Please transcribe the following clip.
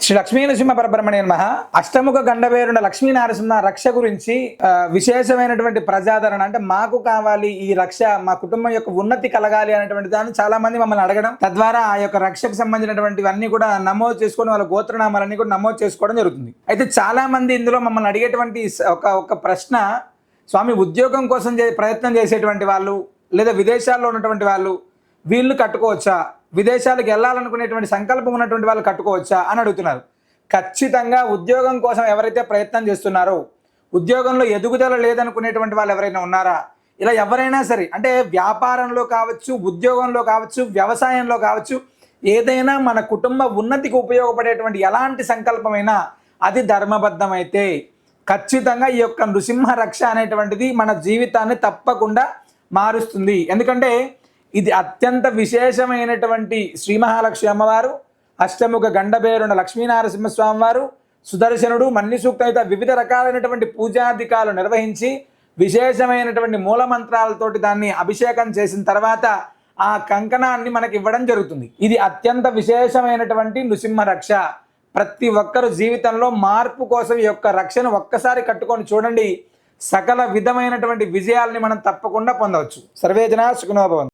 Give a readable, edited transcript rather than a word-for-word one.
శ్రీ లక్ష్మీ నరసింహ పరబ్రహ్మణే నమః. అష్టముఖ గండభైరుండ లక్ష్మీ నరసింహ రక్ష గురించి విశేషమైనటువంటి ప్రజాదరణ, అంటే మాకు కావాలి ఈ రక్ష, మా కుటుంబం యొక్క ఉన్నతి కలగాలి అనేటువంటి దాన్ని చాలా మంది మమ్మల్ని అడగడం, తద్వారా ఆ యొక్క రక్షకు సంబంధించినటువంటివన్నీ కూడా నమోదు చేసుకొని వాళ్ళ గోత్రనామాలన్నీ కూడా నమోదు చేసుకోవడం జరుగుతుంది. అయితే చాలా మంది ఇందులో మమ్మల్ని అడిగేటువంటి ఒక ప్రశ్న, స్వామి ఉద్యోగం కోసం ప్రయత్నం చేసేటువంటి వాళ్ళు లేదా విదేశాల్లో ఉన్నటువంటి వాళ్ళు వీళ్ళు కట్టుకోవచ్చా, విదేశాలకు వెళ్ళాలనుకునేటువంటి సంకల్పం ఉన్నటువంటి వాళ్ళు కట్టుకోవచ్చా అని అడుగుతున్నారు. ఖచ్చితంగా ఉద్యోగం కోసం ఎవరైతే ప్రయత్నం చేస్తున్నారో, ఉద్యోగంలో ఎదుగుదల లేదనుకునేటువంటి వాళ్ళు ఎవరైనా ఉన్నారా, ఇలా ఎవరైనా సరే, అంటే వ్యాపారంలో కావచ్చు, ఉద్యోగంలో కావచ్చు, వ్యవసాయంలో కావచ్చు, ఏదైనా మన కుటుంబ ఉన్నతికి ఉపయోగపడేటువంటి ఎలాంటి సంకల్పమైనా అది ధర్మబద్ధమైతే ఖచ్చితంగా ఈ యొక్క నృసింహ రక్ష అనేటువంటిది మన జీవితాన్ని తప్పకుండా మారుస్తుంది. ఎందుకంటే ఇది అత్యంత విశేషమైనటువంటి శ్రీ మహాలక్ష్మి అమ్మవారు, అష్టముఖ గండభైరుండ లక్ష్మీనరసింహస్వామి వారు, సుదర్శనుడు, మన్ని సూక్త వివిధ రకాలైనటువంటి పూజాధికాలు నిర్వహించి విశేషమైనటువంటి మూలమంత్రాలతోటి దాన్ని అభిషేకం చేసిన తర్వాత ఆ కంకణాన్ని మనకి ఇవ్వడం జరుగుతుంది. ఇది అత్యంత విశేషమైనటువంటి నృసింహ రక్ష. ప్రతి ఒక్కరు జీవితంలో మార్పు కోసం ఈ యొక్క రక్షను ఒక్కసారి కట్టుకొని చూడండి, సకల విధమైనటువంటి విజయాల్ని మనం తప్పకుండా పొందవచ్చు. సర్వే జనా సుఖినో భవంతు.